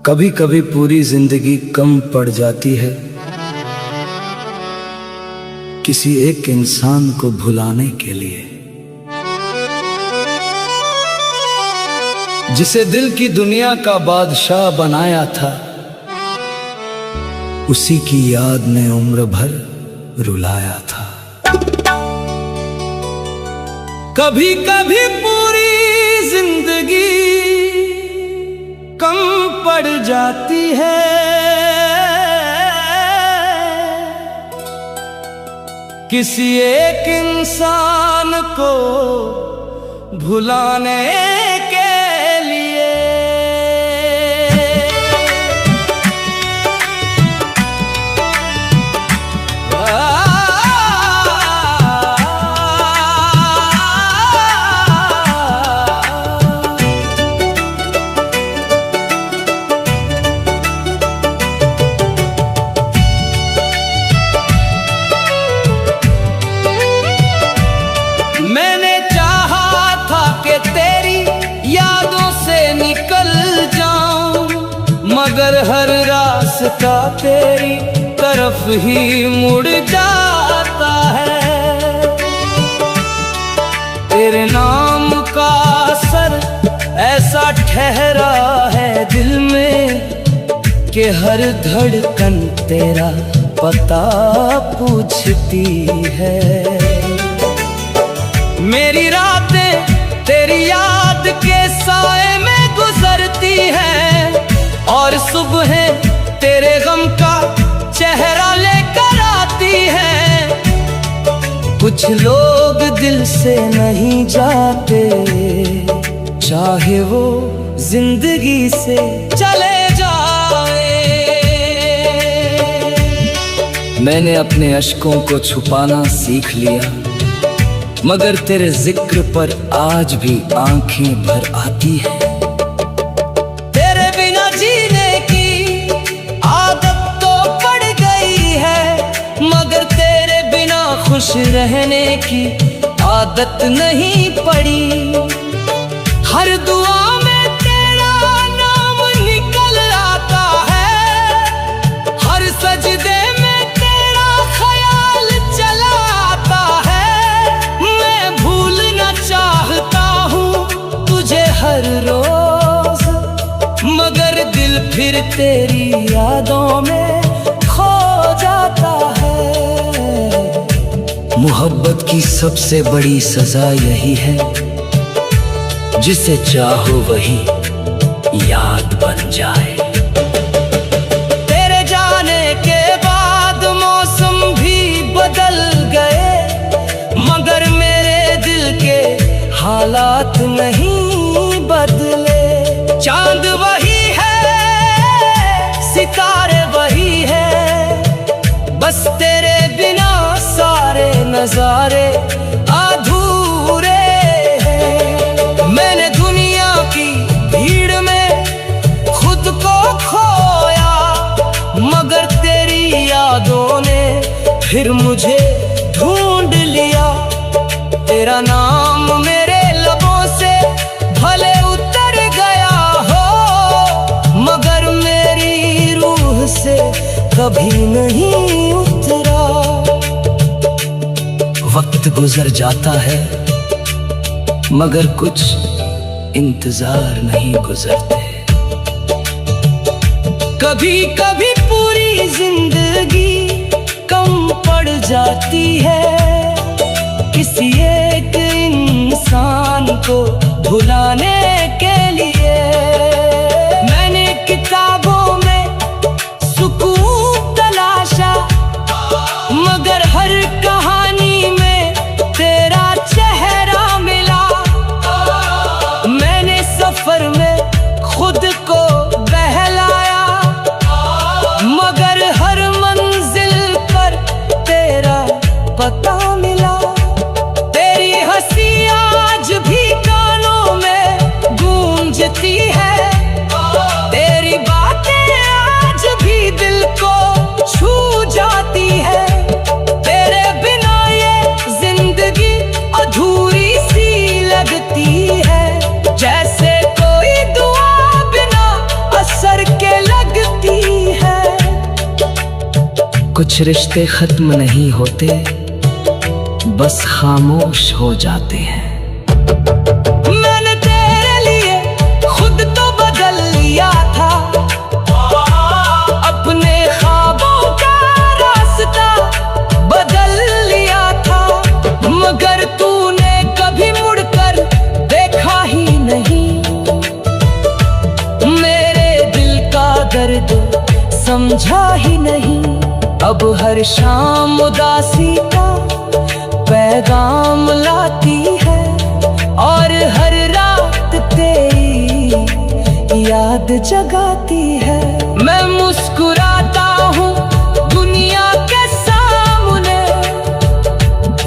कभी कभी पूरी जिंदगी कम पड़ जाती है किसी एक इंसान को भुलाने के लिए, जिसे दिल की दुनिया का बादशाह बनाया था। उसी की याद ने उम्र भर रुलाया था। कभी कभी पूरी जिंदगी कम पड़ जाती है किसी एक इंसान को भुलाने के लिए। मैंने चाहा था कि तेरी यादों से निकल जाऊं, मगर हर रास्ता तेरी तरफ ही मुड़ जाता है। तेरे नाम का असर ऐसा ठहरा है दिल में कि हर धड़कन तेरा पता पूछती है। मेरी रातें तेरी याद के साए में गुजरती हैं और सुबहें तेरे गम का चेहरा लेकर आती हैं। कुछ लोग दिल से नहीं जाते, चाहे वो जिंदगी से चले जाए। मैंने अपने अश्कों को छुपाना सीख लिया, मगर तेरे जिक्र पर आज भी आंखें भर आती है। तेरे बिना जीने की आदत तो पड़ गई है, मगर तेरे बिना खुश रहने की आदत नहीं पड़ी। हर दुआ में तेरा नाम निकल आता है, हर सजदे में तेरा ख्याल चला आता है। चाहता हूँ तुझे हर रोज, मगर दिल फिर तेरी यादों में खो जाता है। मोहब्बत की सबसे बड़ी सजा यही है, जिसे चाहो वही याद बन जाए। तेरे जाने के बाद मौसम भी बदल गए, मगर मेरे दिल के हालात नहीं बदले। चांद वही है, सितारे वही है, बस तेरे बिना सारे नजारे अधूरे हैं। मैंने दुनिया की भीड़ में खुद को खोया, मगर तेरी यादों ने फिर मुझे ढूंढ लिया। तेरा नाम मेरे लबों से भले उतर गया हो, मगर मेरी रूह से कभी नहीं उतरा। वक्त गुजर जाता है, मगर कुछ इंतजार नहीं गुजरते। कभी कभी पूरी जिंदगी कम पड़ जाती है किसी एक इंसान को भुलाने के लिए। मैंने किताबों में सुकून तलाशा, मगर हर कहानी में तेरा चेहरा मिला। मैंने सफर में खुद को बहलाया, मगर हर मंजिल पर तेरा पता मिला। आज भी कानों में गूंजती है, तेरी बातें आज भी दिल को छू जाती है। तेरे बिना ये जिंदगी अधूरी सी लगती है, जैसे कोई कुछ रिश्ते खत्म नहीं होते, बस खामोश हो जाते हैं। मैंने तेरे लिए खुद तो बदल लिया था, अपने ख्वाबों का रास्ता बदल लिया था, मगर तूने कभी मुड़कर देखा ही नहीं। मेरे दिल का दर्द समझा ही नहीं। अब हर शाम उदासी का पैगाम लाती है, और हर रात तेरी याद जगाती है। मैं मुस्कुराता हूँ दुनिया के सामने,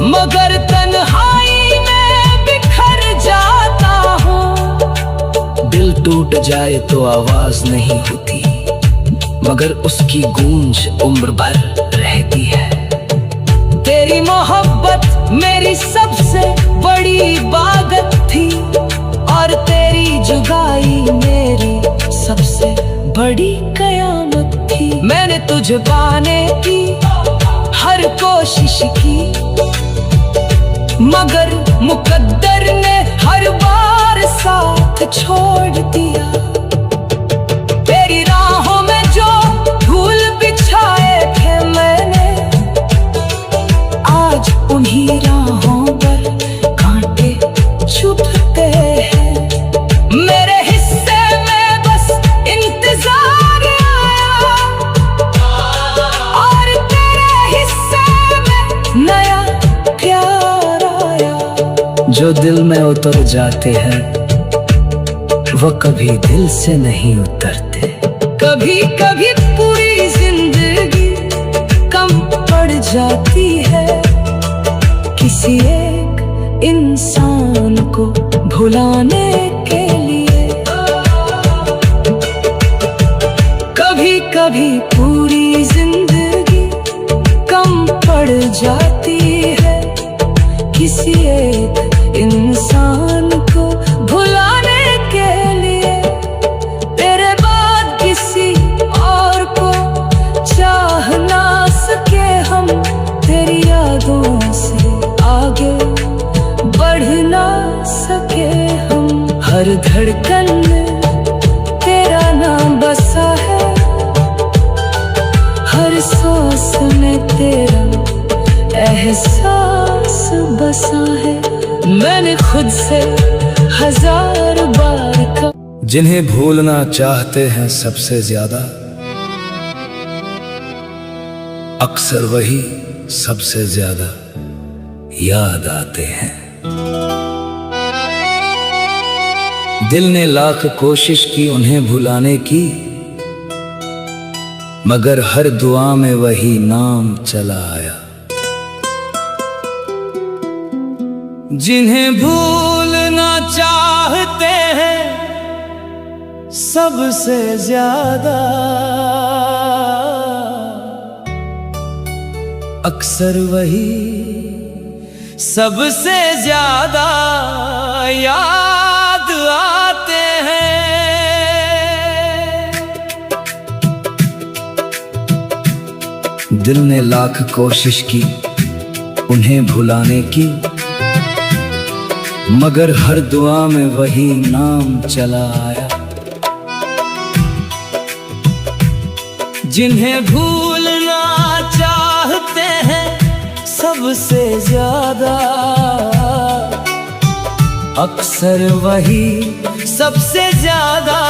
मगर तन्हाई में बिखर जाता हूँ। दिल टूट जाए तो आवाज नहीं होती, मगर उसकी गूंज उम्र भर रहती है। तेरी मोहब्बत मेरी सबसे बड़ी इबादत थी, और तेरी जुदाई मेरी सबसे बड़ी कयामत थी। मैंने तुझे पाने की हर कोशिश की, मगर मुकद्दर ने हर बार साथ छोड़ दिया। तेरी राहों में जो धूल बिछाए थे मैंने, आज उन्हीं राहों पर कांटे चुभते हैं। मेरे हिस्से में बस इंतजार आया, और तेरे हिस्से में नया प्यार आया। जो दिल में उतर जाते हैं वो कभी दिल से नहीं उतरते। कभी कभी पूरी जिंदगी कम पड़ जाती है किसी एक इंसान को भुलाने के लिए। कभी कभी पूरी जिंदगी कम पड़ जाती है किसी एक इंसान को भुलाने के लिए। तेरे बाद किसी और को चाह ना सके हम, तेरी यादों से आगे बढ़ ना सके हम। हर धड़कन में तेरा नाम बसा है, हर सांस में तेरा एहसास बसा है। मैंने खुद से हजार बार कहा। जिन्हें भूलना चाहते हैं सबसे ज्यादा, अक्सर वही सबसे ज्यादा याद आते हैं। दिल ने लाख कोशिश की उन्हें भुलाने की, मगर हर दुआ में वही नाम चला आया। जिन्हें भूलना चाहते हैं सबसे ज्यादा, अक्सर वही सबसे ज्यादा याद आते हैं। दिल ने लाख कोशिश की उन्हें भुलाने की, मगर हर दुआ में वही नाम चला आया। जिन्हें भूलना चाहते हैं सबसे ज्यादा, अक्सर वही सबसे ज्यादा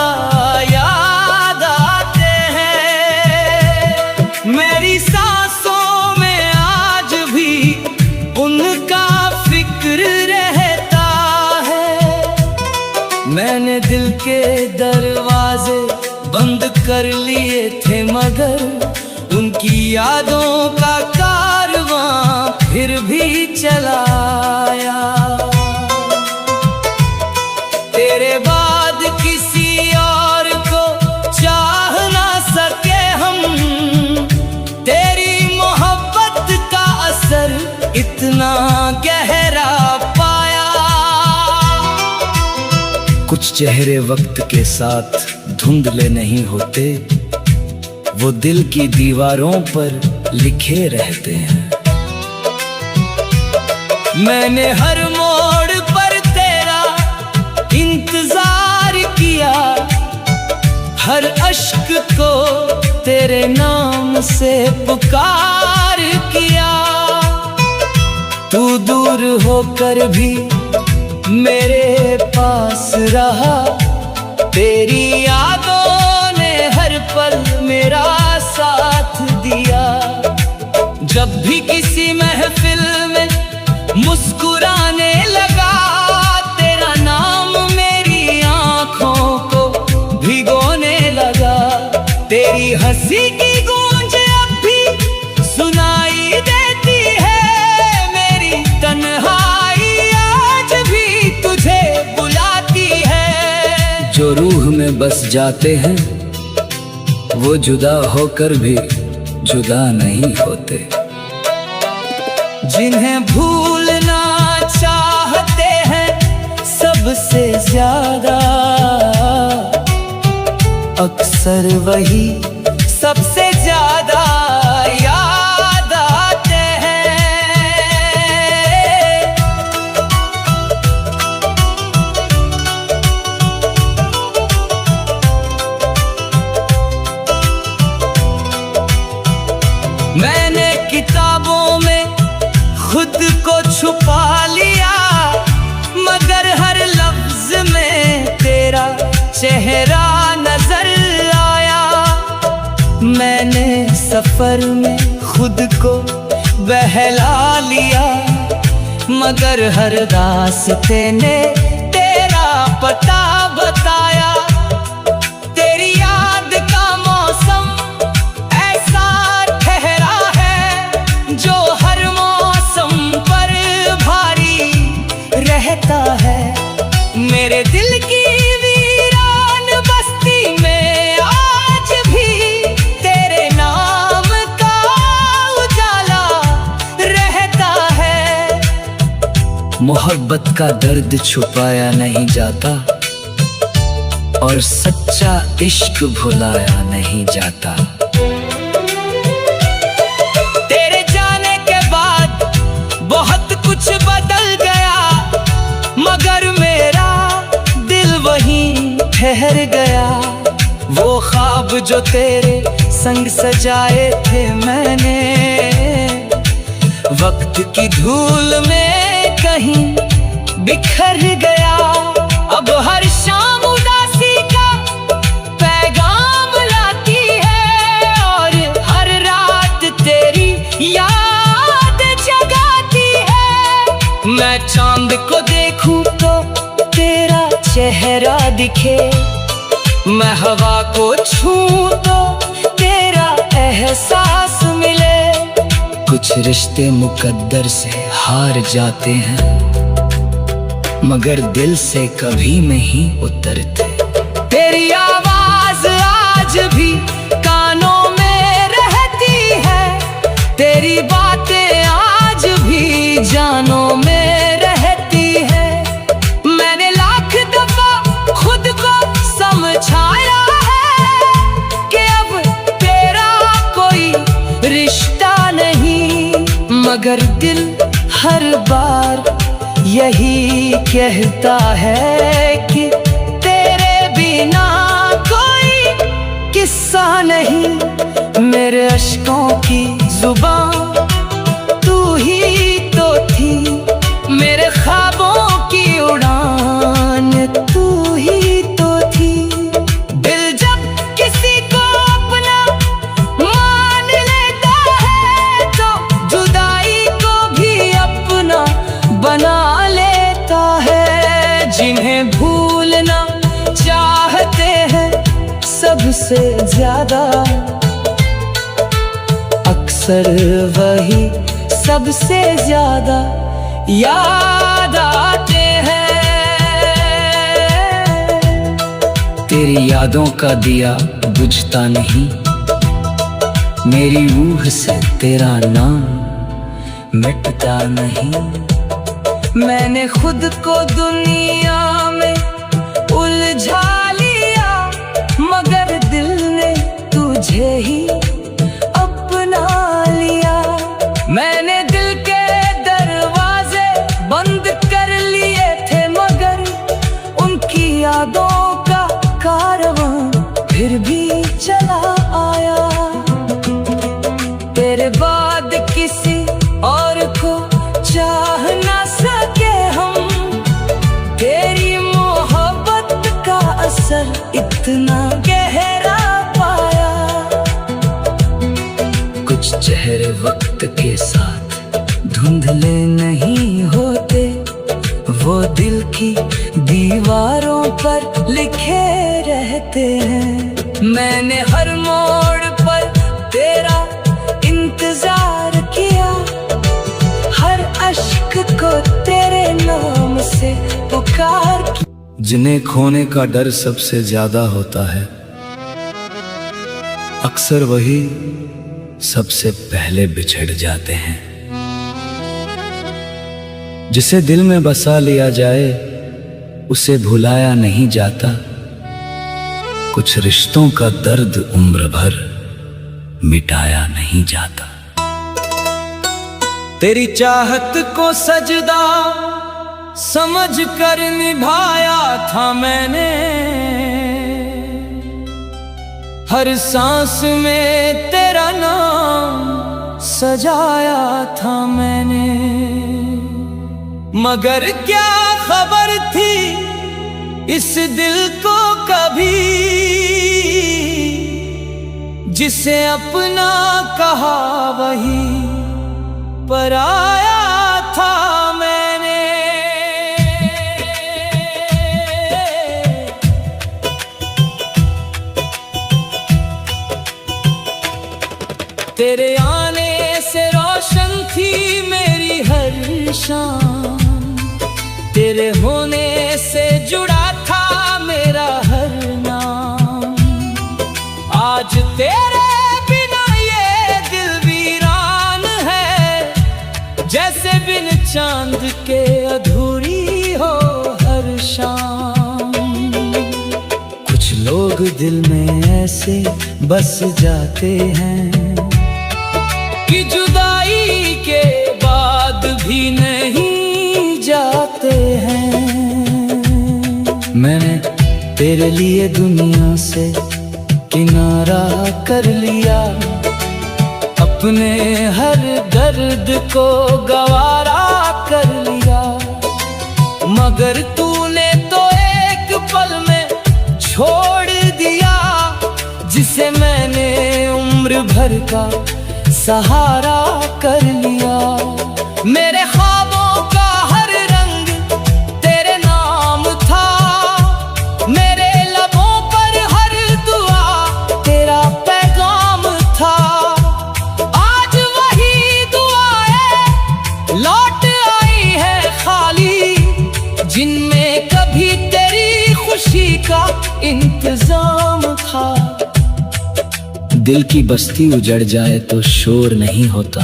याद आते हैं। मेरी सांसों में आज भी उनका फिक्र रहता है। मैंने दिल के दरवाजे बंद कर लिए थे, मगर उनकी यादों का कारवां फिर भी चलाया। तेरे बाद किसी और को चाह ना सके हम, तेरी मोहब्बत का असर इतना गहरा पाया। कुछ चेहरे वक्त के साथ धुंधले नहीं होते, वो दिल की दीवारों पर लिखे रहते हैं। मैंने हर मोड़ पर तेरा इंतजार किया, हर अश्क को तेरे नाम से पुकार किया। तू दूर होकर भी मेरे पास रहा, तेरी यादों ने हर पल मेरा साथ दिया। जब भी किसी महफिल में मुस्कुराने लगा, तेरा नाम मेरी आंखों को भिगोने लगा। तेरी हंसी की गूंज अब भी सुनाई देती है, मेरी तन्हाई आज भी तुझे बुलाती है। जो रूह में बस जाते हैं वो जुदा होकर भी जुदा नहीं होते। जिन्हें भूलना चाहते हैं सबसे ज्यादा, अक्सर वही सबसे ज्यादा याद आते हैं। मैंने किताबों में खुद को छुपा लिया, मगर हर लफ्ज में तेरा चेहरा नजर आया। मैंने सफर में खुद को बहला लिया, मगर हर रास्ते ने तेरा पता बताया। तेरी याद का मौसम ऐसा ठहरा है जो हर मौसम पर भारी रहता है। मेरे दिल की वीरान बस्ती में आज भी तेरे नाम का उजाला रहता है। मोहब्बत का दर्द छुपाया नहीं जाता और सच्चा इश्क भुलाया नहीं जाता। तेरे जाने के बाद बहुत कुछ बदल गया, मगर मेरा दिल वहीं ठहर गया। वो ख्वाब जो तेरे संग सजाए थे मैंने, वक्त की धूल में कहीं बिखर गया। अब हर शाम उदासी का पैगाम लाती है, और हर रात तेरी याद जगाती है। मैं चांद को देखूं तो तेरा चेहरा दिखे, मैं हवा को छूं तो तेरा एहसास मिले। कुछ रिश्ते मुकद्दर से हार जाते हैं, मगर दिल से कभी नहीं उतरते। तेरी आवाज आज भी कानों में रहती है, तेरी बातें आज भी जानों में रहती है। मैंने लाख दफा खुद को समझाया है कि अब तेरा कोई रिश्ता नहीं, मगर दिल हर बार यही कहता है कि तेरे बिना कोई किस्सा नहीं। मेरे अश्कों की जुबान तू ही तो थी, मेरे ख्वाबों की उड़ान तू ही तो थी। दिल जब किसी को अपना मान लेता है तो जुदाई को भी अपना बना लेता है। जिन्हें भूलना चाहते हैं सबसे ज्यादा, अक्सर वही सबसे ज्यादा याद आते हैं। तेरी यादों का दिया बुझता नहीं, मेरी रूह से तेरा नाम मिटता नहीं। मैंने खुद को दुनिया में उलझा लिया, मगर दिल ने तुझे ही कारवां फिर भी चला आया। तेरे बाद किसी और को चाह ना सके हम, तेरी मोहब्बत का असर इतना गहरा पाया। कुछ चेहरे वक्त के साथ धुंधले नहीं होते, वो दिल की दीवारों पर लिखे रहते हैं। मैंने हर मोड़ पर तेरा इंतजार किया, हर अश्क को तेरे नाम से पुकार। जिन्हें खोने का डर सबसे ज्यादा होता है, अक्सर वही सबसे पहले बिछड़ जाते हैं। जिसे दिल में बसा लिया जाए उसे भुलाया नहीं जाता। कुछ रिश्तों का दर्द उम्र भर मिटाया नहीं जाता। तेरी चाहत को सजदा समझ कर निभाया था मैंने, हर सांस में तेरा नाम सजाया था मैंने। मगर क्या खबर थी इस दिल को कभी, जिसे अपना कहा वही पराया था मैंने। तेरे आने से रोशन थी मेरी हर शाम, तेरे होने से जुड़ा था मेरा हर नाम। आज तेरे बिना ये दिल वीरान है, जैसे बिन चांद के अधूरी हो हर शाम। कुछ लोग दिल में ऐसे बस जाते हैं कि जुदाई के बाद भी नहीं जाते हैं। मैंने तेरे लिए दुनिया से किनारा कर लिया, अपने हर दर्द को गवारा कर लिया। मगर तूने तो एक पल में छोड़ दिया, जिसे मैंने उम्र भर का सहारा कर लिया। मेरे ख्वाबों का हर रंग तेरे नाम था, मेरे लबों पर हर दुआ तेरा पैगाम था। आज वही दुआएं लौट आई है खाली, जिनमें कभी तेरी खुशी का इंतजाम था। दिल की बस्ती उजड़ जाए तो शोर नहीं होता,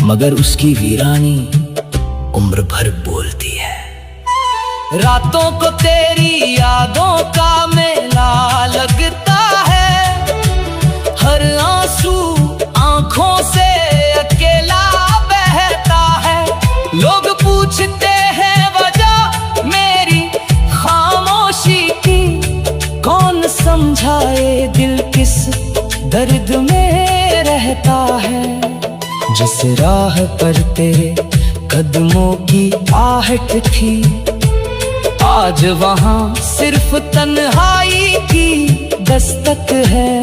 मगर उसकी वीरानी उम्र भर बोलती है। रातों को तेरी यादों का मेला लगता है, हर आंसू आंखों से अकेला बहता है। लोग पूछते हैं वजह मेरी खामोशी की, कौन समझाए दिल किस दर्द में रहता है। जिस राह पर तेरे कदमों की आहट थी, आज वहां सिर्फ तन्हाई की दस्तक है।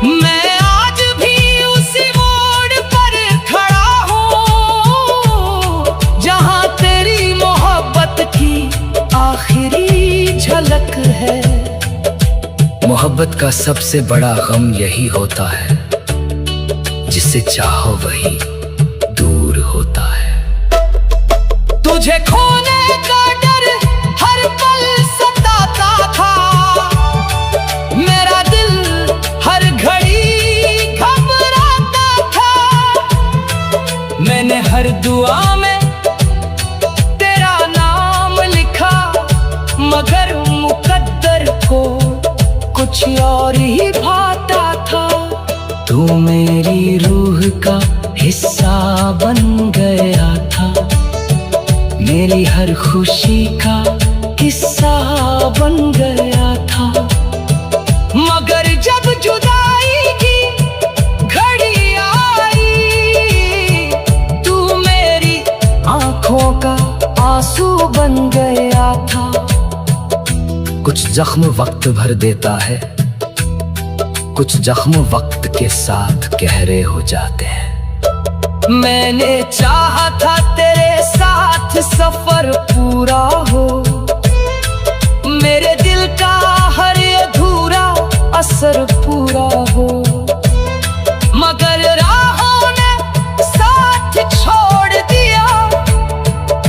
मैं आज भी उसी मोड़ पर खड़ा हूँ, जहां तेरी मोहब्बत की आखिरी झलक है। मोहब्बत का सबसे बड़ा गम यही होता है, जिसे चाहो वही दूर होता है। तुझे खोने का डर हर पल सताता था, मेरा दिल हर घड़ी घबराता था। मैंने हर दुआ में तेरा नाम लिखा, मगर मुकद्दर को कुछ और ही भाता था। तू मेरी रूह का हिस्सा बन गया था, मेरी हर खुशी का किस्सा बन गया था। मगर जब जुदाई की घड़ी आई, तू मेरी आंखों का आंसू बन गया था। कुछ जख्म वक्त भर देता है, कुछ जख्म वक्त के साथ गहरे हो जाते हैं। मैंने चाहा था तेरे साथ सफर पूरा हो, मेरे दिल का हर अधूरा असर पूरा हो। मगर राहों ने साथ छोड़ दिया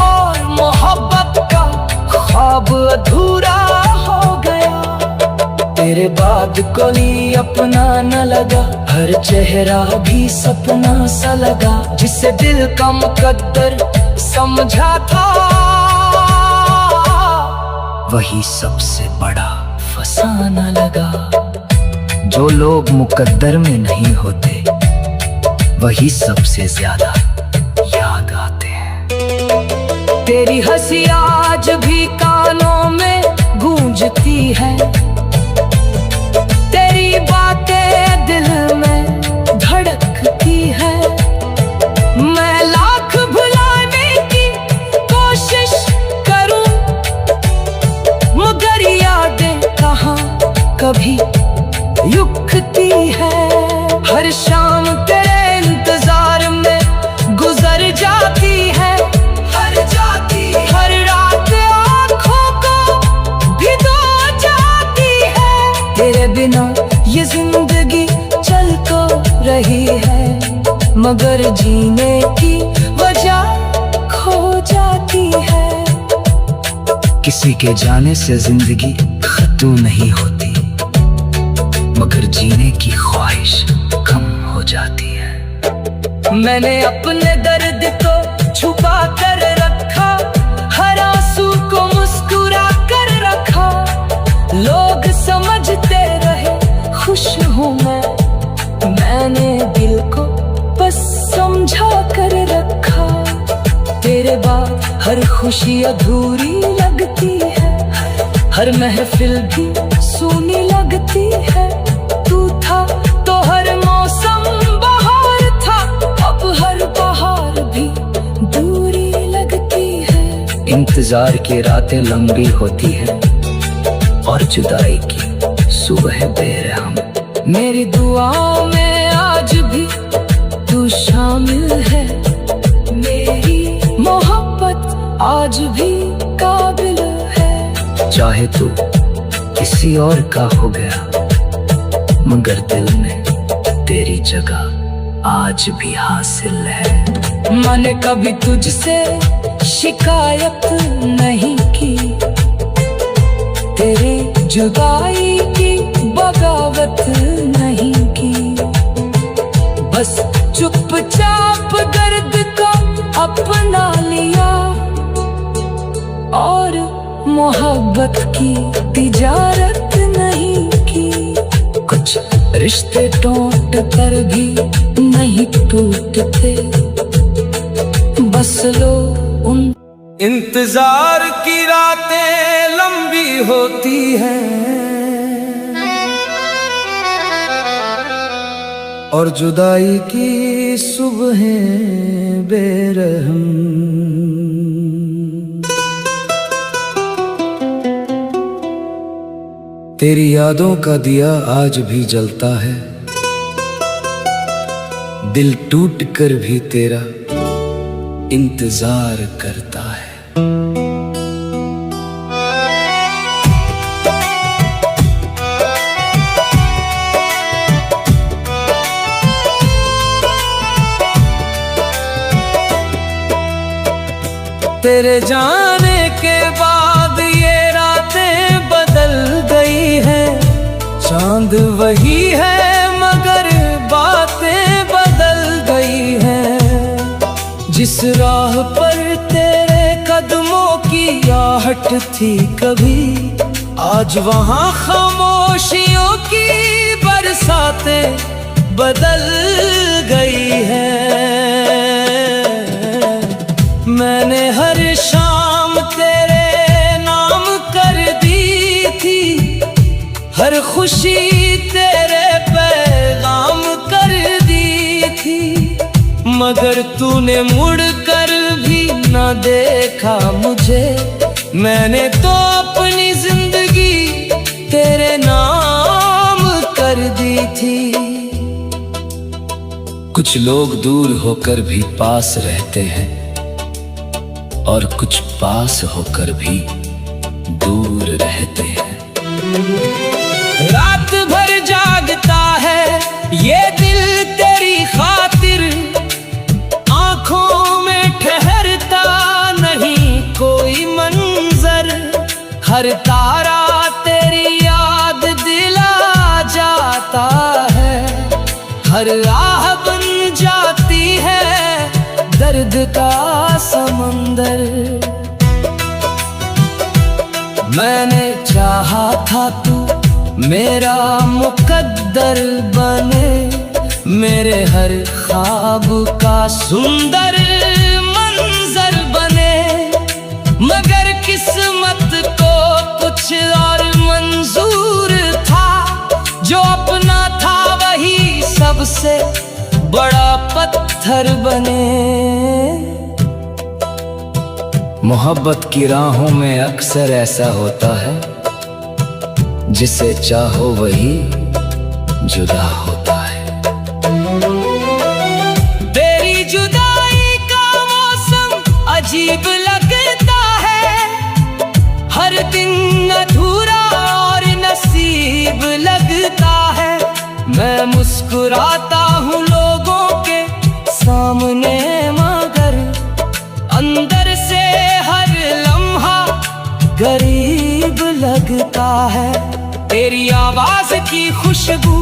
और मोहब्बत का ख्वाब अधूरा हो गया। तेरे बाद कोई अपना न लगा, हर चेहरा भी सपना सा लगा। जिसे दिल का मुकद्दर समझा था, वही सबसे बड़ा फसाना लगा। जो लोग मुकद्दर में नहीं होते, वही सबसे ज्यादा याद आते हैं। तेरी हंसी आज भी कानों में गूंजती है, तेरी बातें दिल में धड़कती है। मैं लाख भुलाने की कोशिश करूं, मगर यादें कहाँ कभी युक्ति है। हर शाम तेरे इंतजार में गुजर जाती है, हर रात आँखों को भिगो जाती है। तेरे बिना ये जिंदगी चल तो रही है, मगर जीने की वजह खो जाती है। किसी के जाने से जिंदगी खत्म नहीं होती, मगर जीने की ख्वाहिश कम हो जाती है। मैंने अपने दर्द को छुपा कर रखा, हर आंसू को मुस्कुरा कर रखा। लोग समझते रहे खुश हूँ मैंने दिल को बस समझा कर रखा। तेरे बाद हर खुशी अधूरी लगती है, हर महफिल भी सूनी लगती है। तू था तो हर मौसम बहार था, अब हर बहार भी दूरी लगती है। इंतजार की रातें लंबी होती है और जुदाई की सुबह बेरहम। मेरी दुआओं में आज भी तू शामिल है, मेरी मोहब्बत आज भी काबिल है। चाहे तू किसी और का हो गया, मगर दिल में तेरी जगह आज भी हासिल है। मैंने कभी तुझसे शिकायत नहीं की, तेरी जुदाई की बगावत नहीं की। बस चुपचाप दर्द को अपना लिया और मोहब्बत की तिजारत नहीं की। कुछ रिश्ते टूट कर भी नहीं टूटते, बस लो उन इंतजार की रातें लंबी होती हैं और जुदाई की सुबहें बेरहम। तेरी यादों का दिया आज भी जलता है, दिल टूट कर भी तेरा इंतजार करता है। तेरे जाने के बाद ये रातें बदल गई हैं, चांद वही है मगर बातें बदल गई हैं। जिस राह पर तेरे कदमों की आहट थी कभी, आज वहाँ खामोशियों की बरसातें बदल गई हैं। मैंने हर शाम तेरे नाम कर दी हर खुशी तेरे पैगाम कर दी थी, मगर तूने मुड़ कर भी न देखा मुझे। मैंने तो अपनी जिंदगी तेरे नाम कर दी थी। कुछ लोग दूर होकर भी पास रहते हैं और कुछ पास होकर भी दूर रहते हैं। रात भर जागता है ये दिल तेरी खातिर, आंखों में ठहरता नहीं कोई मंजर। हर तारा तेरी याद दिला जाता है, हर राह बन जाती है दर्द का समंदर। मैंने चाहा था तू मेरा मुकद्दर बने, मेरे हर ख्वाब का सुंदर मंजर बने, मगर किस्मत को कुछ और मंजूर था। जो अपना था वही सबसे बड़ा पत्थर बने। मोहब्बत की राहों में अक्सर ऐसा होता है, जिसे चाहो वही जुदा होता है। तेरी जुदाई का मौसम अजीब लगता है, हर दिन अधूरा और नसीब लगता है। मैं मुस्कुराता हूँ लोगों के सामने, मगर अंदर से हर लम्हा गरीब लगता है। तेरी आवाज की खुशबू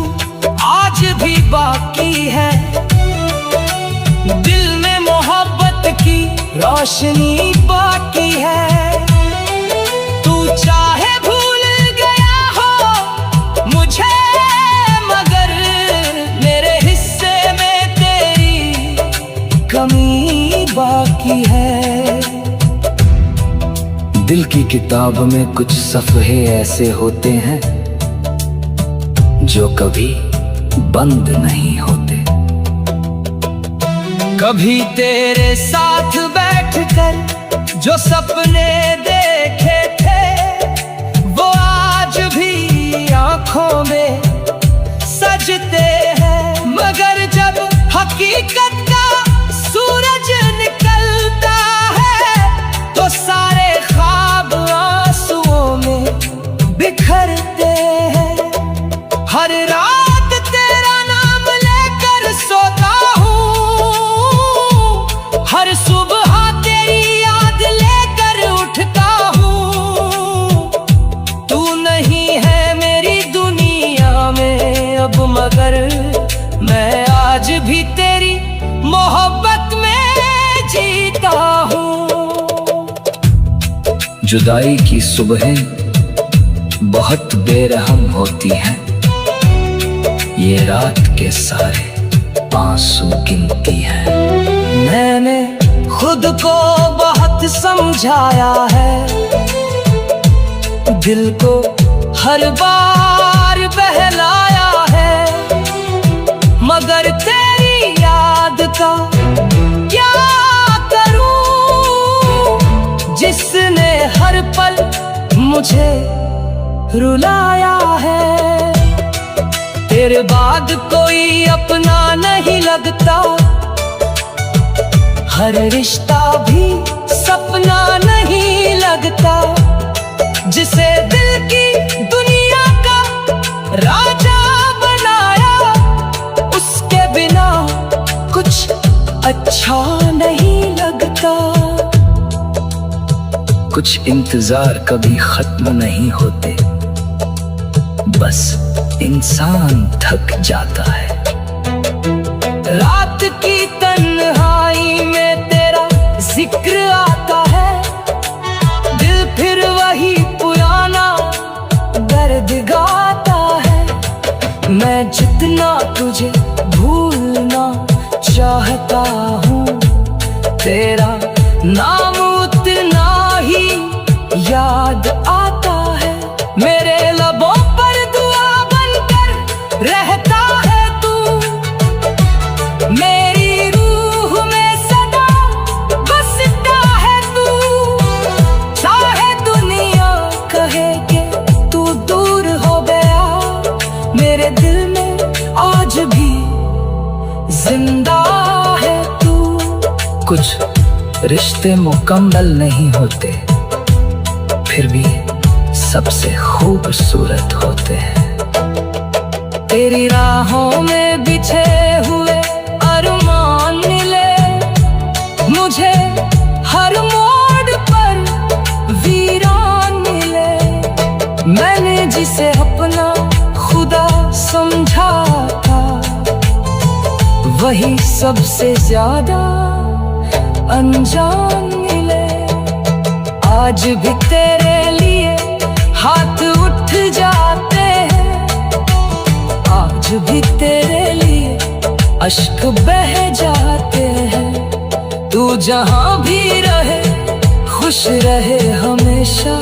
आज भी बाकी है, दिल में मोहब्बत की रोशनी बाकी है। तू चाहे भूल गया हो मुझे, मगर मेरे हिस्से में तेरी कमी बाकी है। दिल की किताब में कुछ सफ़हे ऐसे होते हैं जो कभी बंद नहीं होते। कभी तेरे साथ बैठकर जो सपने देखे थे, वो आज भी आंखों में सजते हैं। मगर जब हकीकत का सूरज निकलता है, तो सारे ख्वाब आंसुओं में बिखरते हैं। हर रात तेरा नाम लेकर सोता हूँ, हर सुबह तेरी याद लेकर उठता हूँ। तू नहीं है मेरी दुनिया में अब, मगर मैं आज भी तेरी मोहब्बत में जीता हूँ। जुदाई की सुबहें बहुत बेरहम होती हैं, ये रात के सारे आंसू गिनती हैं। मैंने खुद को बहुत समझाया है, दिल को हर बार बहलाया है, मगर तेरी याद का क्या करूं, जिसने हर पल मुझे रुलाया है। तेरे बाद कोई अपना नहीं लगता, हर रिश्ता भी सपना नहीं लगता। जिसे दिल की दुनिया का राजा बनाया, उसके बिना कुछ अच्छा नहीं लगता। कुछ इंतजार कभी खत्म नहीं होते, बस इंसान थक जाता है। रात की तन्हाई में तेरा जिक्र आता है, दिल फिर वही पुराना दर्द गाता है। मैं जितना तुझे भूलना चाहता हूँ, तेरा नाम उतना ही याद आता है। मेरे लबों पर दुआ मेरे दिल में आज भी जिंदा है तू। कुछ रिश्ते मुकम्मल नहीं होते, फिर भी सबसे खूबसूरत होते हैं। तेरी राहों में बिछे हुए अरमान मिले मुझे, हर मोड़ पर वीरान मिले। मैंने जिसे अपना खुदा समझा था, वही सबसे ज्यादा अनजान मिले। आज भी तेरे लिए हाथ उठ जाते हैं, आज भी तेरे लिए अश्क बह जाते हैं। तू जहां भी रहे खुश रहे हमेशा,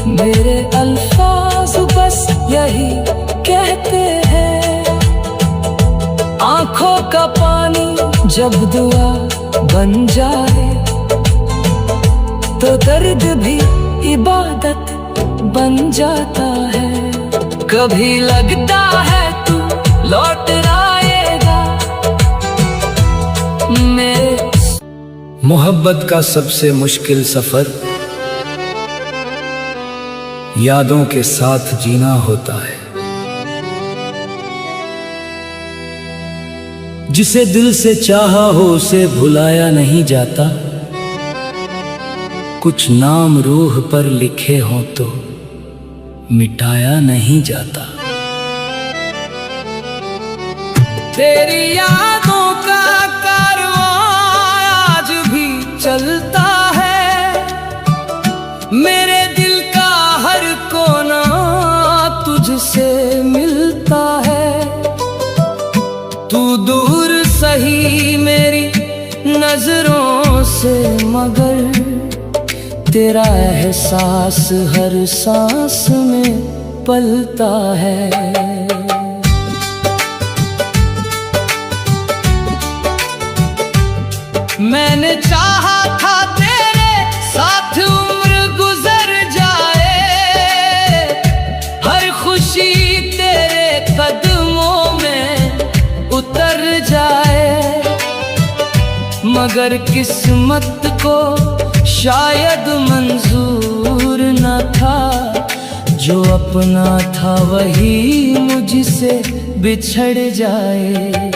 मेरे अल्फाज बस यही कहते हैं। आंखों का पानी जब दुआ बन जाए, तो दर्द भी इबादत बन जाता है। कभी लगता है तू लौट आएगा मेरे। मोहब्बत का सबसे मुश्किल सफर यादों के साथ जीना होता है। जिसे दिल से चाहा हो उसे भुलाया नहीं जाता, कुछ नाम रूह पर लिखे हों तो मिटाया नहीं जाता। तेरी यादों का कारवां आज भी चलता है, मेरे दिल का हर कोना तुझसे मिलता है। तू दूर सही मेरी नजरों से, मगर तेरा एहसास हर सांस में पलता है। मैंने चाहा था तेरे साथ उम्र गुजर जाए, हर खुशी तेरे कदमों में उतर जाए। मगर किस्मत को शायद मंजूर न था, जो अपना था वही मुझसे बिछड़ जाए।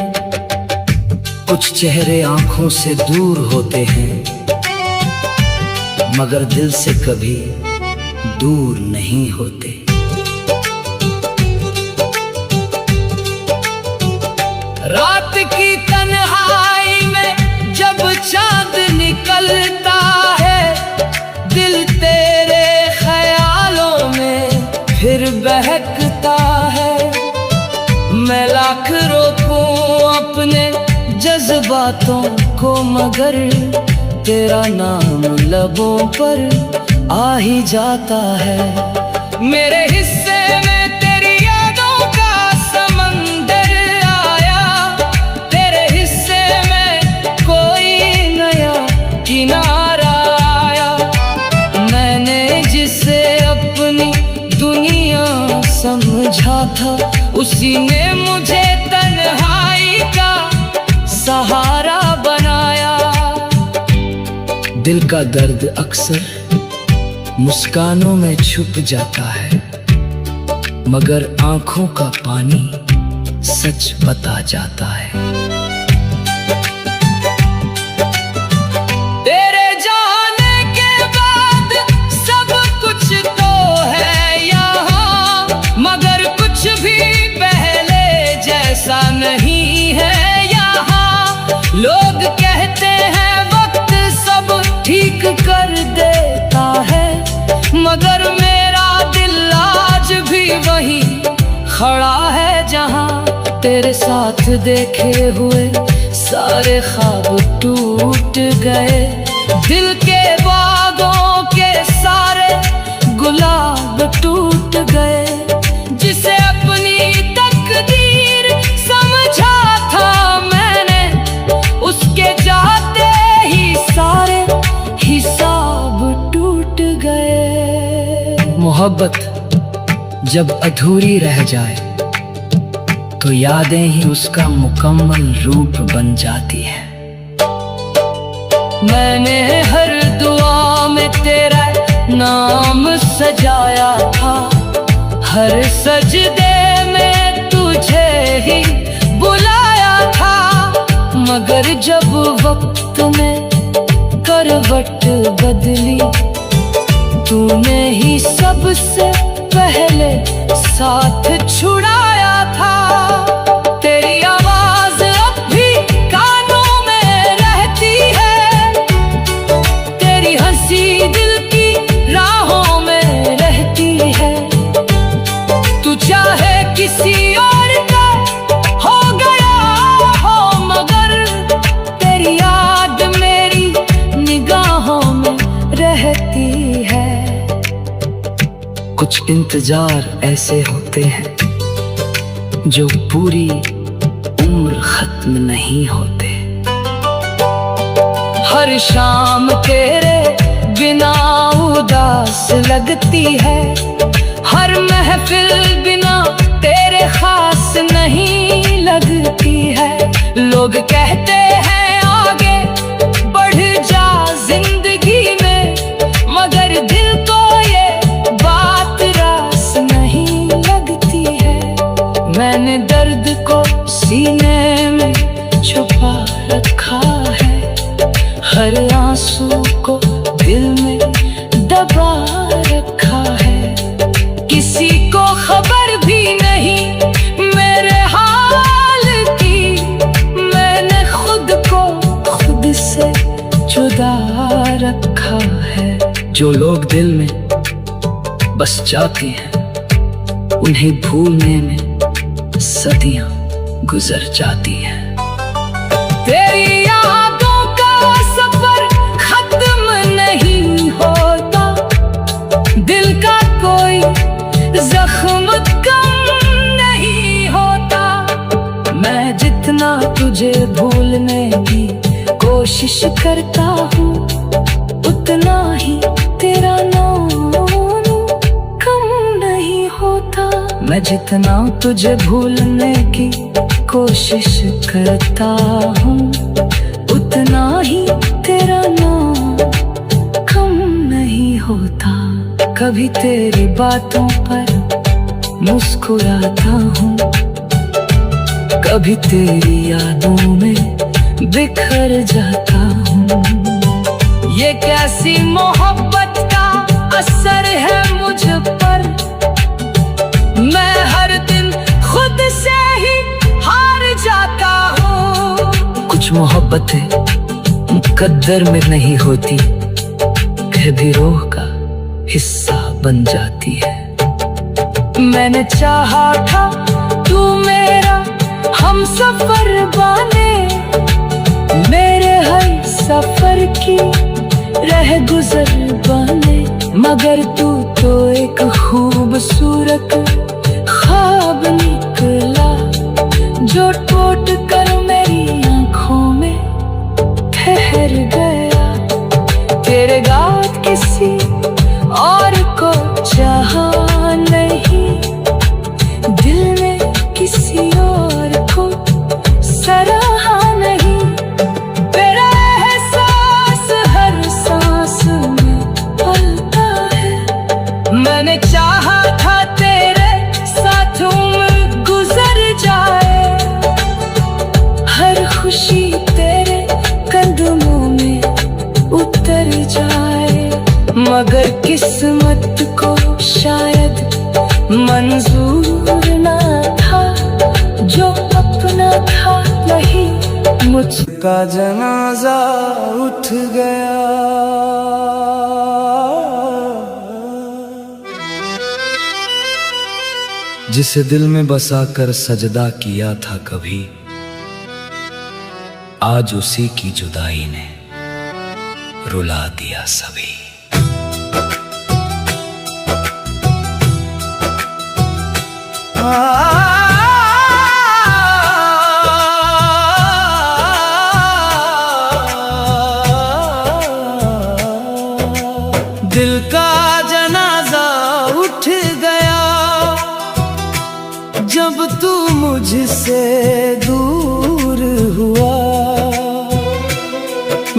कुछ चेहरे आंखों से दूर होते हैं, मगर दिल से कभी दूर नहीं होते। रात की तन्हाई में जब चांद निकलता है, दिल तेरे ख्यालों में फिर बहकता है। मैं लाख रोकूं अपने जज्बातों को, मगर तेरा नाम लबों पर आ ही जाता है। मेरे हिस्से में तेरी यादों का समंदर आया, तेरे हिस्से में कोई नया किनारा आया। मैंने जिसे अपनी दुनिया समझा था, उसी ने मुझे तन्हाई का सहारा बनाया। दिल का दर्द अक्सर मुस्कानों में छुप जाता है, मगर आंखों का पानी सच बता जाता है। तेरे जाने के बाद सब कुछ तो है यहाँ, मगर कुछ भी पहले जैसा नहीं है। लोग कहते हैं वक्त सब ठीक कर देता है, मगर मेरा दिल आज भी वही खड़ा है जहां तेरे साथ देखे हुए सारे ख्वाब टूट गए। दिल के बागों के सारे गुलाब टूट गए, जिसे अपनी तकदीर समझा था मैंने, उसके जाते ही सारे हिसाब टूट गए। मोहब्बत जब अधूरी रह जाए तो यादें ही उसका मुकम्मल रूप बन जाती है। मैंने हर दुआ में तेरा नाम सजाया था, हर सजदे में तुझे ही बुलाया था, मगर जब वक्त में करवट बदली तूने ही सबसे पहले साथ छुड़ाया था। तेरी आवाज अब भी कानों में रहती है, तेरी हंसी दिल की राहों में रहती है। तू चाहे किसी और का हो गया हो, मगर तेरी याद मेरी निगाहों में रहती है। कुछ इंतजार ऐसे होते हैं जो पूरी उम्र खत्म नहीं होते। हर शाम तेरे बिना उदास लगती है, हर महफिल बिना तेरे खास नहीं लगती है। लोग कहते हैं आगे बढ़ जा जिंदगी में, मगर दिल को ये बात रास नहीं लगती है। मैंने दर्द को सीने में छुपा रखा है, हर आंसू को दिल में दबा रखा है। किसी को खबर भी नहीं मेरे हाल की, मैंने खुद को खुद से जुदा रखा है। जो लोग दिल में बस जाते हैं उन्हें भूलने में सदियां गुजर जाती हैं। तेरी यादों का सफर खत्म नहीं होता, दिल का कोई जख्म कम नहीं होता। मैं जितना तुझे भूलने की कोशिश करता हूँ, उतना ही तेरा नाम कम नहीं होता। मैं जितना तुझे भूलने की कोशिश करता हूँ, उतना ही तेरा नाम कम नहीं होता। कभी तेरी बातों पर मुस्कुराता हूँ, कभी तेरी यादों में बिखर जाता हूँ। ये कैसी मोहब्बत का असर है मुझ पर, मैं हर दिन खुद से ही हार जाता हूँ। कुछ मोहब्बतें मुकद्दर में नहीं होती, कभी रूह का हिस्सा बन जाती है। मैंने चाहा था तू मेरा हम सफर बने, मेरे हर सफर की रह गुजर बने, मगर तू तो एक खूबसूरत ख्वाब निकला, जो टूट कर मेरी आंखों में ठहर गया। तेरे गात किसी और को चाहा नहीं, दिल में किसी और को सराहा नहीं। तेरा एहसास हर सांस में पलता है, मैंने चाहा था तेरे साथ उम्र गुजर जाए, हर खुशी तेरे कदमों में उतर जाए, मगर किस्मत को शायद मंजूर ना था, जो अपना था वही मुझका जनाजा उठ गया। जिसे दिल में बसा कर सजदा किया था कभी, आज उसी की जुदाई ने रुला दिया सभी। दिल का जनाजा उठ गया, जब तू मुझसे दूर हुआ,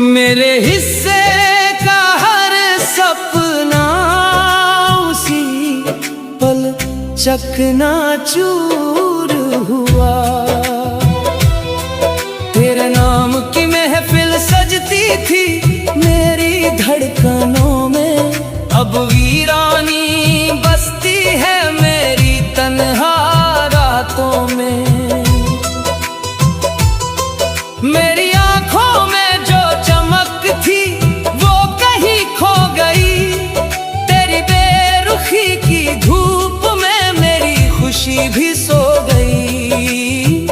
मेरे हिस्से का हर सपना उसी पल चकनाचूर हुआ। तेरे नाम की महफिल सजती थी मेरी धड़कनों में, अब वीरानी बसती है मेरी तन्हा रातों में। मेरी आंखों में जो चमक थी वो कहीं खो गई, तेरी बेरुखी की धूप में मेरी खुशी भी सो गई।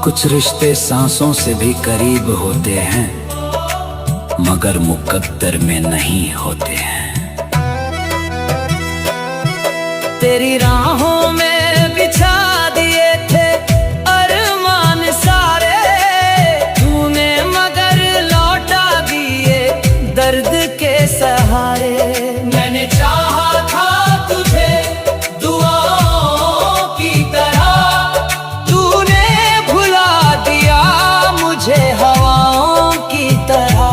कुछ रिश्ते सांसों से भी करीब होते हैं, मगर मुकद्दर में नहीं होते हैं। तेरी राहों में बिछा दिए थे अरमान सारे, तूने मगर लौटा दिए दर्द के सहारे। मैंने चाहा था तुझे दुआओं की तरह, तूने भुला दिया मुझे हवाओं की तरह।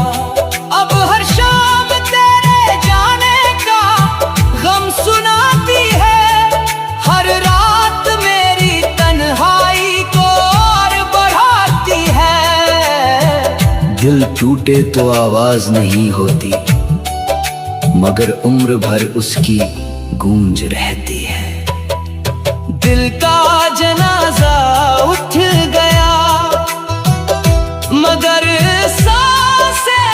अब हर शाम तेरे जाने का गम सुनाती है, हर रात मेरी तन्हाई को और बढ़ाती है। दिल टूटे तो आवाज नहीं होती, मगर उम्र भर उसकी गूंज रहती है। दिल का जनाजा उठ गया, मगर सांसें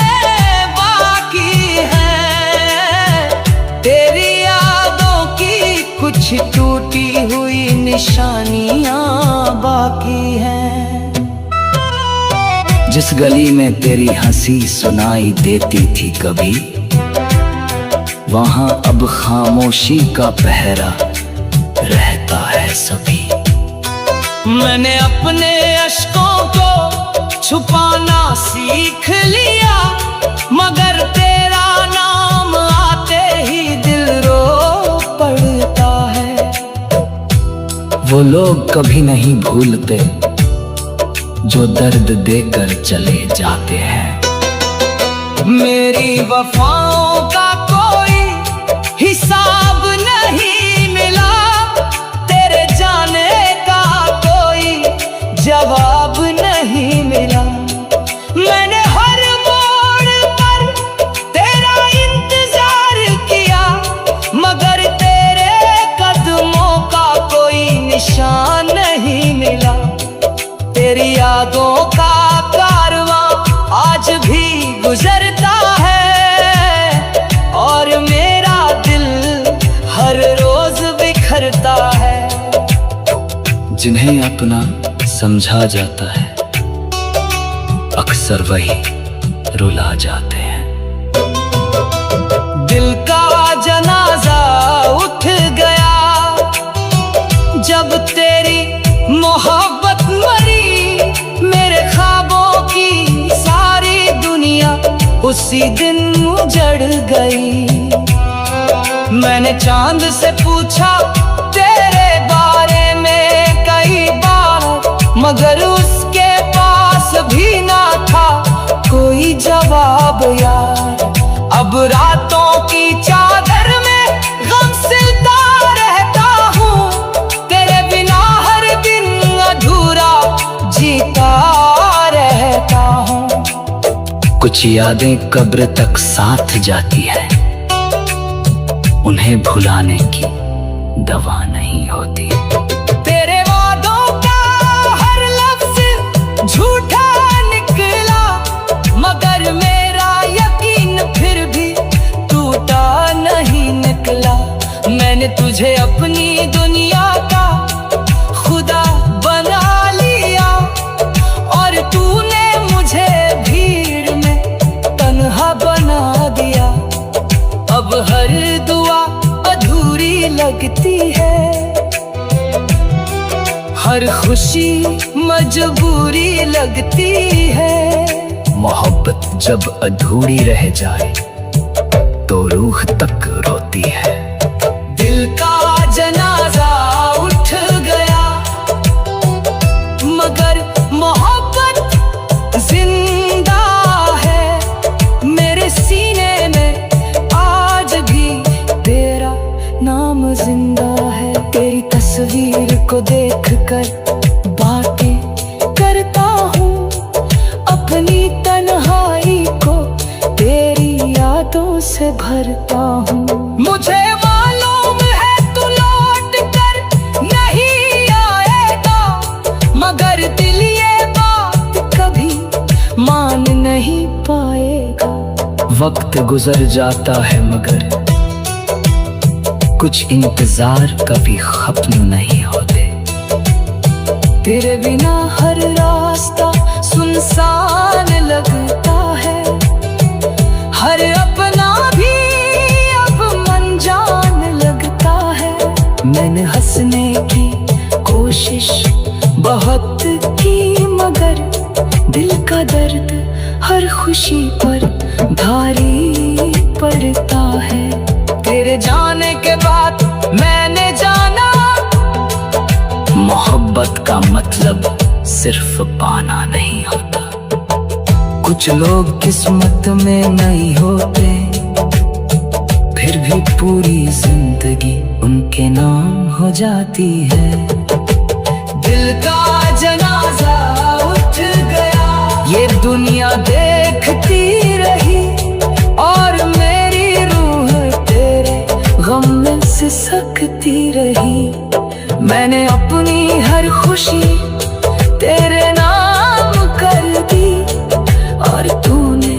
बाकी हैं। तेरी यादों की कुछ टूटी हुई निशानियां बाकी हैं। जिस गली में तेरी हंसी सुनाई देती थी कभी, वहां अब खामोशी का पहरा रहता है सभी। मैंने अपने अश्कों को छुपाना सीख लिया, मगर तेरा नाम आते ही दिल रो पड़ता है। वो लोग कभी नहीं भूलते जो दर्द देकर चले जाते हैं। मेरी वफाओं का कोई हिसाब नहीं मिला, तेरे जाने का कोई जवाब नहीं मिला। मैंने हर मोड़ पर तेरा इंतजार किया, मगर तेरे कदमों का कोई निशान नहीं मिला। तेरी यादों का कारवां आज भी गुजरता है, और मेरा दिल हर रोज बिखरता है। जिन्हें अपना समझा जाता है, अक्सर वही रुला जाते हैं। दिल का जनाजा उठ गया, जब तेरी मोहब्बत मरी। मेरे ख्वाबों की सारी दुनिया उसी दिन उजड़ गई। मैंने चांद से पूछा तेरे बारे में कई बार, मगर उसके पास भी ना था कोई जवाब यार। अब रातों की चादर में गम सिलता रहता हूँ, तेरे बिना हर दिन अधूरा जीता रहता हूँ। कुछ यादें कब्र तक साथ जाती है, उन्हें भुलाने की दवा नहीं होती। तेरे वादों का हर लफ्ज झूठा निकला, मगर मेरा यकीन फिर भी टूटा नहीं निकला। मैंने तुझे अपनी दुनिया का खुदा बना लिया, और तूने मुझे भीड़ में तन्हा बना दिया। अब हर दुआ अधूरी लगती है, हर खुशी मजबूरी लगती है। मोहब्बत जब अधूरी रह जाए तो रूह तक रोती है। दिल का जनाजा उठ जिंदा है। तेरी तस्वीर को देखकर बातें करता हूँ, अपनी तन्हाई को तेरी यादों से भरता हूँ। मुझे मालूम है तू लौट कर नहीं आएगा, मगर दिल ये बात कभी मान नहीं पाएगा। वक्त गुजर जाता है मगर कुछ इंतजार कभी खत्म नहीं होते। तेरे बिना हर रास्ता सुनसान लगता है, हर अपना भी अब अनजान लगता है। मैंने हंसने की कोशिश बहुत की, मगर दिल का दर्द हर खुशी पर भारी पड़ता है। तेरे जाने के बाद मैंने जाना, मोहब्बत का मतलब सिर्फ पाना नहीं होता। कुछ लोग किस्मत में नहीं होते, फिर भी पूरी जिंदगी उनके नाम हो जाती है। दिल का जनाजा उठ गया, ये दुनिया देखती रही, और मेरी रूह तेरे गम में सिसकती रही। मैंने अपनी हर खुशी तेरे नाम कर दी, और तूने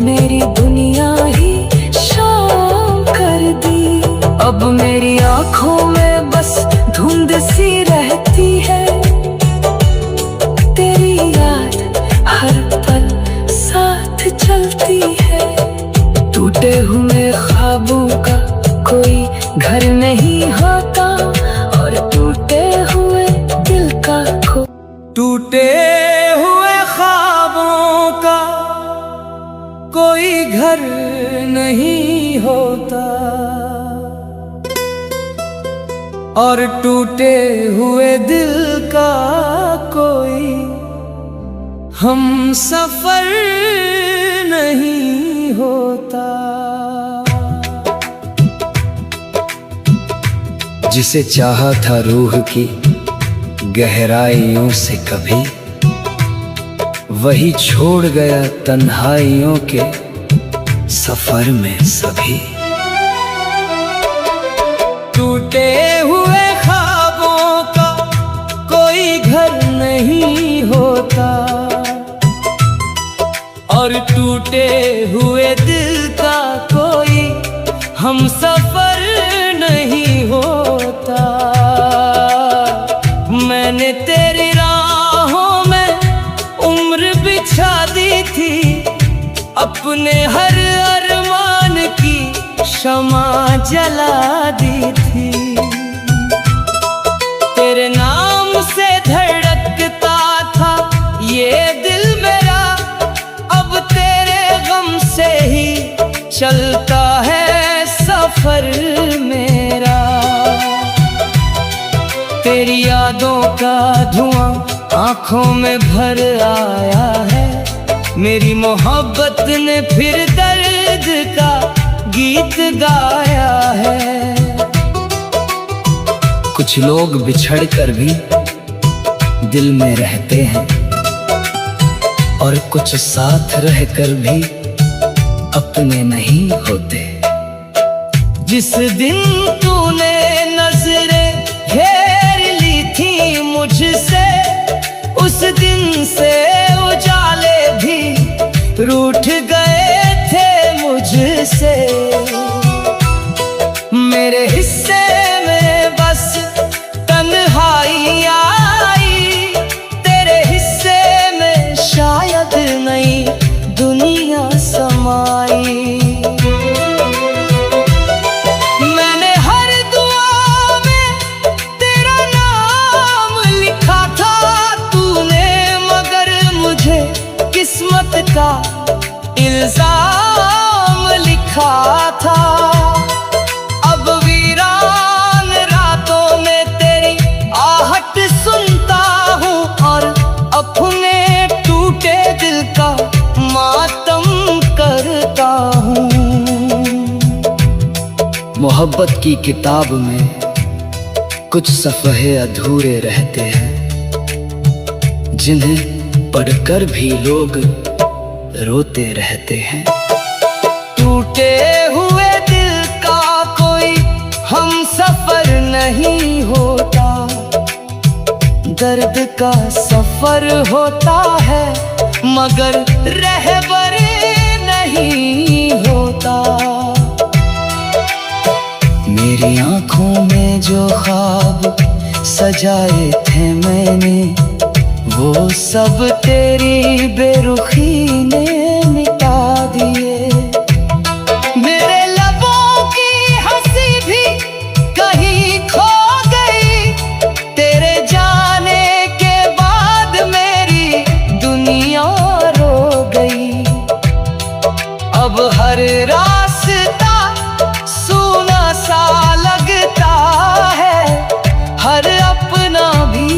मेरी दुनिया ही शाम कर दी। अब मेरी आंखों में बस धुंध सी रहती है, तेरी याद हर पल साथ चलती है। टूटे हुए ख्वाबों का कोई घर नहीं होता, और टूटे हुए दिल का टूटे हुए ख्वाबों का कोई घर नहीं होता, और टूटे हुए दिल का कोई हम सफर नहीं होता। जिसे चाहा था रूह की गहराइयों से कभी, वही छोड़ गया तन्हाइयों के सफर में सभी। टूटे हुए ख्वाबों का कोई घर नहीं होता, और टूटे हुए दिल का कोई हम सफर नहीं होता। मैंने तेरी राहों में उम्र बिछा दी थी, अपने हर अरमान की शमा जला दी थी। तेरे नाम से धड़कता था ये दिल मेरा, अब तेरे गम से ही चलता है सफर मेरा। तेरी यादों का धुआं आंखों में भर आया है, मेरी मोहब्बत ने फिर दर्द का गीत गाया है। कुछ लोग बिछड़ कर भी दिल में रहते हैं, और कुछ साथ रहकर भी अपने नहीं होते। जिस दिन तूने नजरें घेर ली थी मुझसे, उस दिन से उजाले भी रूठ गए थे मुझसे। मेरे हिस्से में बस तन्हाई आई, तेरे हिस्से में शायद नई दुनिया समाई। मैंने हर दुआ में तेरा नाम लिखा था तूने, मगर मुझे किस्मत का इल्जाम लिखा था। अब वीरान रातों में तेरी आहट सुनता हूँ, और अपने टूटे दिल का मातम करता हूँ। मोहब्बत की किताब में कुछ सफ़हे अधूरे रहते हैं जिन्हें पढ़कर भी लोग रोते रहते हैं। टूटे हुए दिल का कोई हम सफर नहीं होता, दर्द का सफर होता है मगर रहबर नहीं होता। मेरी आंखों में जो ख्वाब सजाए थे मैंने, वो सब तेरी बेरुखी ने मिटा दिए। मेरे लबों की हंसी भी कहीं खो गई, तेरे जाने के बाद मेरी दुनिया रो गई। अब हर रास्ता सूना सा लगता है, हर अपना भी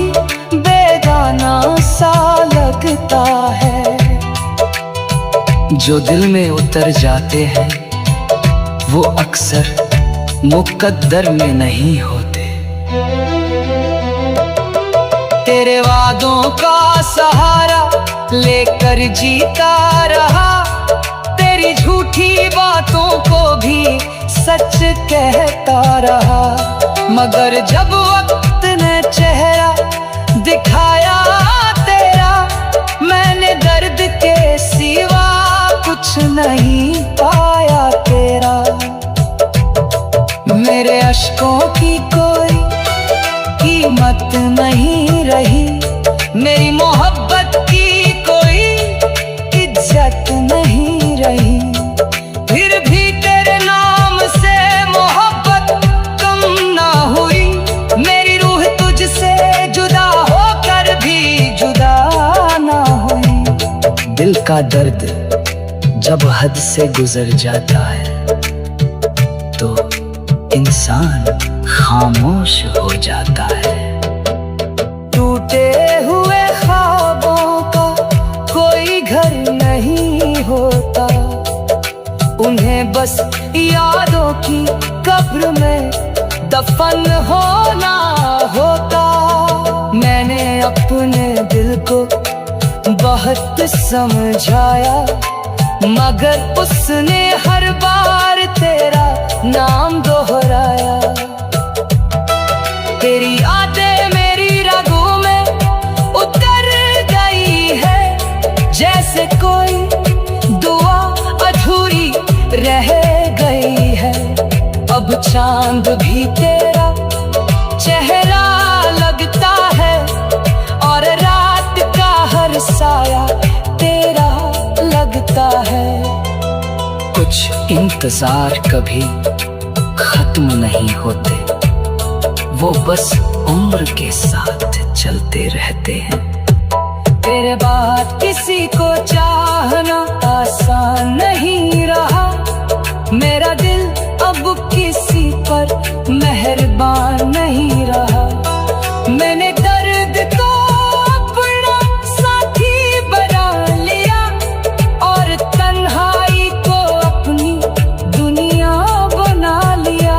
बेगाना सा लगता है। जो दिल में उतर जाते हैं वो अक्सर मुकद्दर में नहीं होते। तेरे वादों का सहारा लेकर जीता रहा, तेरी झूठी बातों को भी सच कहता रहा। मगर जब वक्त ने चेहरा दिखाया तेरा, मैंने दर्द के सिवा कुछ नहीं पाया तेरा। मेरे अश्कों की कोई कीमत नहीं रही, मेरी मोहब्बत की कोई इज्जत नहीं रही। फिर भी तेरे नाम से मोहब्बत कम ना हुई, मेरी रूह तुझसे जुदा होकर भी जुदा ना हुई। दिल का दर्द जब हद से गुजर जाता है तो इंसान खामोश हो जाता है। टूटे हुए ख्वाबों का कोई घर नहीं होता, उन्हें बस यादों की कब्र में दफन होना होता। मैंने अपने दिल को बहुत समझाया, मगर उसने हर बार तेरा नाम दोहराया। तेरी यादें मेरी रगों में उतर गई है, जैसे कोई दुआ अधूरी रह गई है। अब चांद भी तेरा चेहरा लगता है, और रात का हर साया तेरा लगता है। कुछ इंतजार कभी खत्म नहीं होते, वो बस उम्र के साथ चलते रहते हैं। तेरे बाद किसी को चाहना आसान नहीं रहा, मेरा दिल अब किसी पर मेहरबान नहीं रहा। मैंने दर्द को अपना साथी बना लिया, और तन्हाई को अपनी दुनिया बना लिया।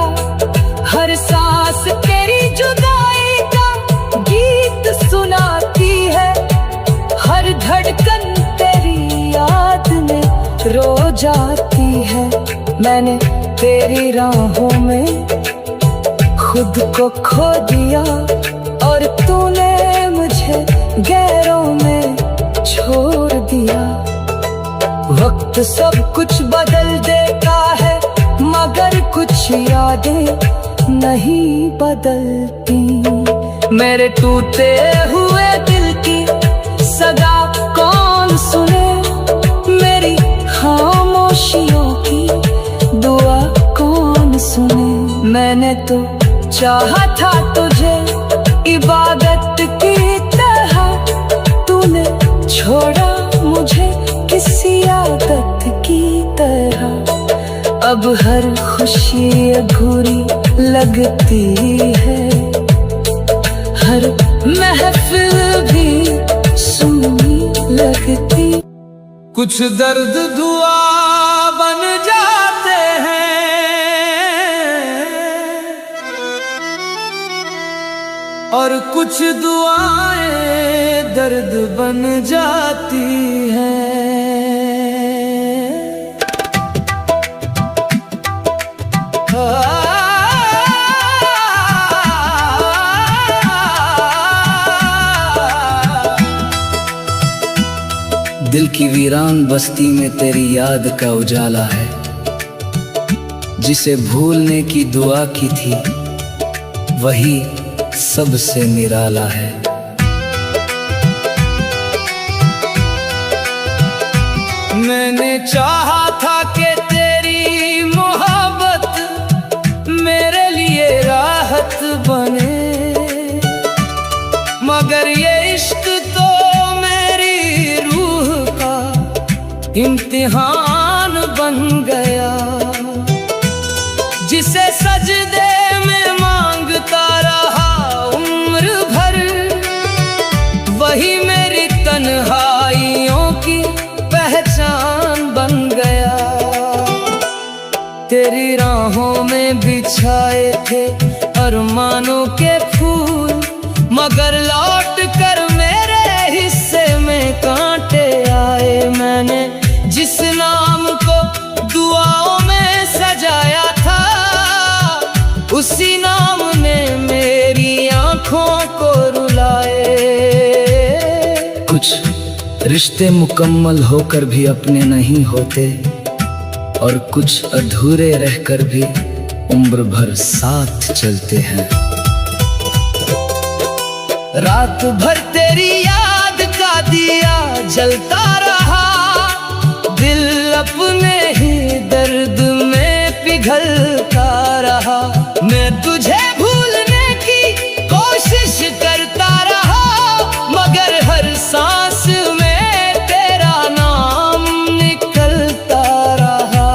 हर सांस तेरी जुदाई का गीत सुनाती है, हर धड़कन तेरी याद में रो जाती है। मैंने तेरी राहों में खुद को खो दिया, और तूने मुझे गैरों में छोड़ दिया। वक्त सब कुछ बदल देता है, मगर कुछ यादें नहीं बदलती। मेरे टूटे हुए दिल की सदा कौन सुने, मेरी खामोशियों की दुआ कौन सुने। मैंने तो चाहा था तुझे इबादत की तरह, तूने छोड़ा मुझे किसी आदत की तरह। अब हर खुशी अधूरी लगती है, हर महफिल भी सुनी लगती। कुछ दर्द दुआ बन जाते हैं, और कुछ दुआएं दर्द बन जाती हैं। दिल की वीरान बस्ती में तेरी याद का उजाला है, जिसे भूलने की दुआ की थी वही सबसे निराला है। मैंने चाहा था कि तेरी मोहब्बत मेरे लिए राहत बने, मगर ये इश्क तो मेरी रूह का इम्तिहान बन गया, जिसे सजदे में मांगता रहा उम्र भर, वही मेरी तन्हाइयों की पहचान बन गया। तेरी राहों में बिछाए थे अरमानों के फूल, मगर लौट कर मेरे हिस्से में कांटे आए। मैंने जिस नाम को दुआओं में सजाया था, उसी नाम ने मेरी आंखों को रुलाए। कुछ रिश्ते मुकम्मल होकर भी अपने नहीं होते, और कुछ अधूरे रहकर भी उम्र भर साथ चलते हैं। रात भर तेरी याद का दिया जलता रहा, दिल अपने ही दर्द में पिघलता रहा। मैं तुझे भूलने की कोशिश करता रहा, मगर हर सांस में तेरा नाम निकलता रहा।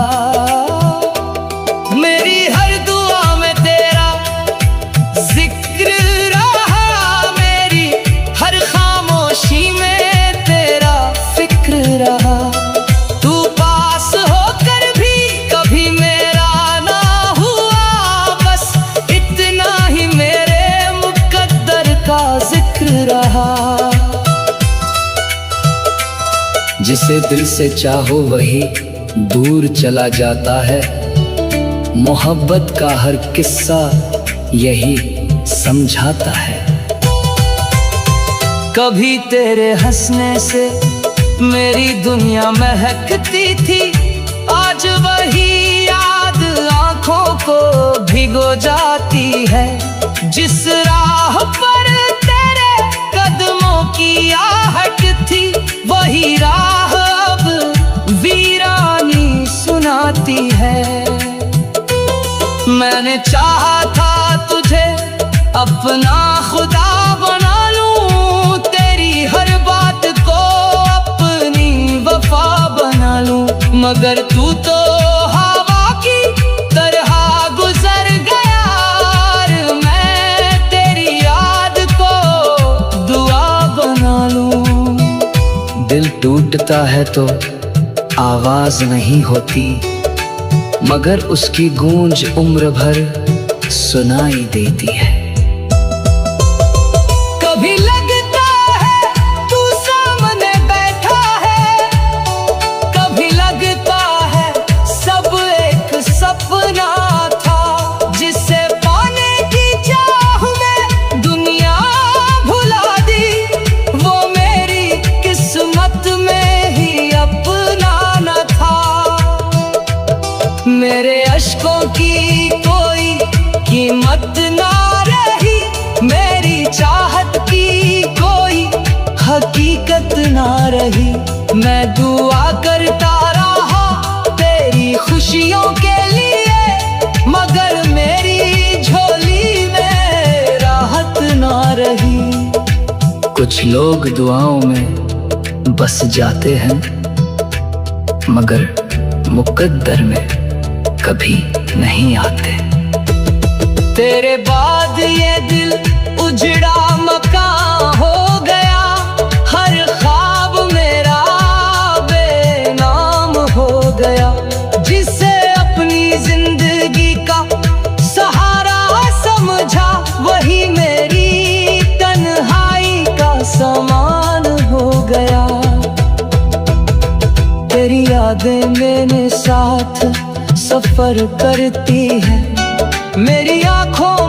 मेरी हर दुआ में तेरा जिक्र रहा, मेरी हर खामोशी में तेरा फिक्र रहा। तू पास होकर भी कभी मेरा ना हुआ, बस इतना ही मेरे मुकद्दर का जिक्र रहा। जिसे दिल से चाहो वही दूर चला जाता है, मोहब्बत का हर किस्सा यही समझाता है। कभी तेरे हंसने से मेरी दुनिया महकती थी, आज वही याद आंखों को भिगो जाती है। जिस राह पर तेरे कदमों की आहट थी, वही राह अब वीरानी सुनाती है। मैंने चाहा था तुझे अपना खुदा बना लूं, तेरी हर बात को अपनी वफा बना लूं, मगर तू तो हवा की तरह गुजर गया। और मैं तेरी याद को दुआ बना लूं। दिल टूटता है तो आवाज नहीं होती, मगर उसकी गूंज उम्र भर सुनाई देती है। कभी लगता है तू सामने बैठा है, कभी लगता है सब एक सपना था, जिसे पाने की चाह में दुनिया भुला दी। वो मेरी किस्मत में ही अपना न था। मेरे अश्कों की कोई कीमत ना रही, मेरी चाहत की कोई हकीकत ना रही। मैं दुआ करता रहा तेरी खुशियों के लिए, मगर मेरी झोली में राहत ना रही। कुछ लोग दुआओं में बस जाते हैं, मगर मुकद्दर में कभी नहीं आते। तेरे बाद ये दिल उजड़ा मकान हो गया, हर ख्वाब मेरा बेनाम हो गया। जिसे अपनी जिंदगी का सहारा समझा, वही मेरी यादें मेरे साथ सफर करती है। मेरी आंखों